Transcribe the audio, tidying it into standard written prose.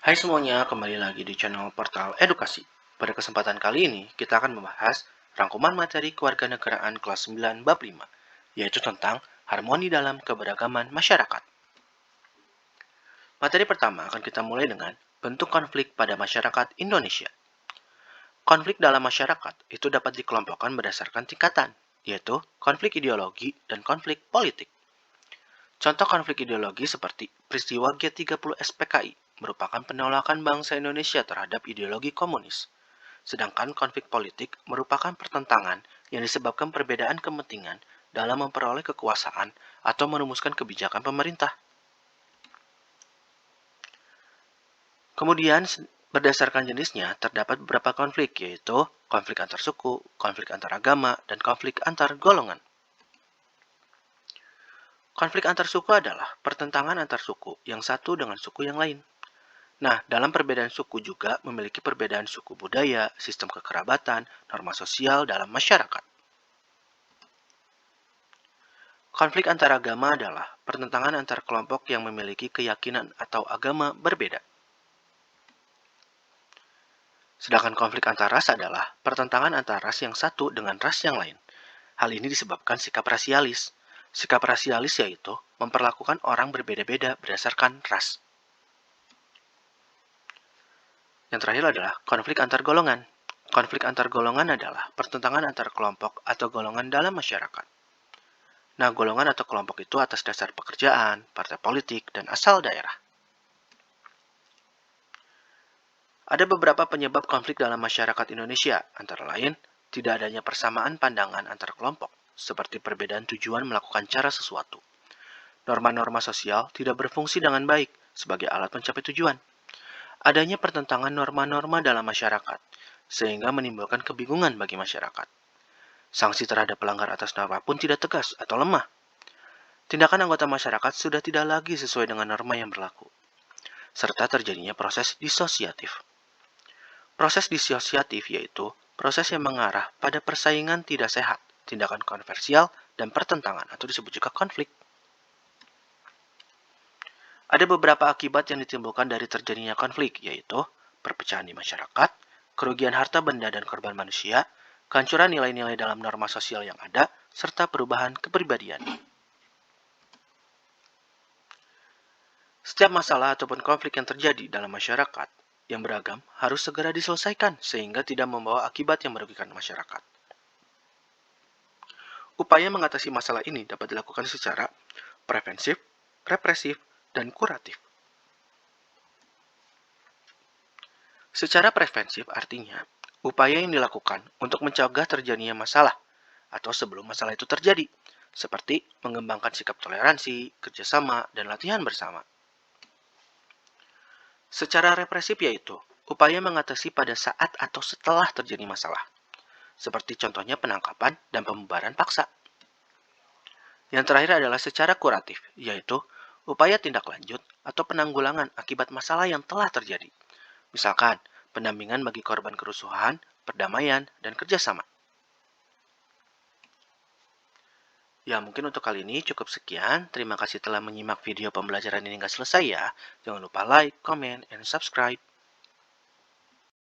Hai semuanya, kembali lagi di channel Portal Edukasi. Pada kesempatan kali ini, kita akan membahas rangkuman materi kewarganegaraan kelas 9 bab 5, yaitu tentang harmoni dalam keberagaman masyarakat. Materi pertama akan kita mulai dengan bentuk konflik pada masyarakat Indonesia. Konflik dalam masyarakat itu dapat dikelompokkan berdasarkan tingkatan, yaitu konflik ideologi dan konflik politik. Contoh konflik ideologi seperti peristiwa G30 SPKI merupakan penolakan bangsa Indonesia terhadap ideologi komunis. Sedangkan konflik politik merupakan pertentangan yang disebabkan perbedaan kepentingan dalam memperoleh kekuasaan atau merumuskan kebijakan pemerintah. Kemudian, berdasarkan jenisnya, terdapat beberapa konflik, yaitu konflik antar suku, konflik antar agama, dan konflik antar golongan. Konflik antar suku adalah pertentangan antar suku yang satu dengan suku yang lain. Nah, dalam perbedaan suku juga memiliki perbedaan suku budaya, sistem kekerabatan, norma sosial dalam masyarakat. Konflik antar agama adalah pertentangan antar kelompok yang memiliki keyakinan atau agama berbeda. Sedangkan konflik antar ras adalah pertentangan antar ras yang satu dengan ras yang lain. Hal ini disebabkan sikap rasialis. Sikap rasialis yaitu memperlakukan orang berbeda-beda berdasarkan ras. Yang terakhir adalah konflik antar golongan. Konflik antar golongan adalah pertentangan antar kelompok atau golongan dalam masyarakat. Nah, golongan atau kelompok itu atas dasar pekerjaan, partai politik, dan asal daerah. Ada beberapa penyebab konflik dalam masyarakat Indonesia, antara lain, tidak adanya persamaan pandangan antar kelompok, seperti perbedaan tujuan melakukan cara sesuatu. Norma-norma sosial tidak berfungsi dengan baik sebagai alat mencapai tujuan. Adanya pertentangan norma-norma dalam masyarakat, sehingga menimbulkan kebingungan bagi masyarakat. Sanksi terhadap pelanggar atas norma pun tidak tegas atau lemah. Tindakan anggota masyarakat sudah tidak lagi sesuai dengan norma yang berlaku, serta terjadinya proses disosiatif. Proses disosiatif yaitu proses yang mengarah pada persaingan tidak sehat, tindakan kontroversial, dan pertentangan atau disebut juga konflik. Ada beberapa akibat yang ditimbulkan dari terjadinya konflik, yaitu perpecahan di masyarakat, kerugian harta benda dan korban manusia, kehancuran nilai-nilai dalam norma sosial yang ada, serta perubahan kepribadian. Setiap masalah ataupun konflik yang terjadi dalam masyarakat yang beragam harus segera diselesaikan sehingga tidak membawa akibat yang merugikan masyarakat. Upaya mengatasi masalah ini dapat dilakukan secara preventif, represif, dan kuratif. Secara preventif artinya upaya yang dilakukan untuk mencegah terjadinya masalah atau sebelum masalah itu terjadi, seperti mengembangkan sikap toleransi, kerjasama, dan latihan bersama. Secara represif yaitu upaya mengatasi pada saat atau setelah terjadi masalah, seperti contohnya penangkapan dan pembubaran paksa. Yang terakhir adalah secara kuratif, yaitu upaya tindak lanjut atau penanggulangan akibat masalah yang telah terjadi. Misalkan, pendampingan bagi korban kerusuhan, perdamaian, dan kerjasama. Ya, mungkin untuk kali ini cukup sekian. Terima kasih telah menyimak video pembelajaran ini hingga selesai ya. Jangan lupa like, comment, and subscribe.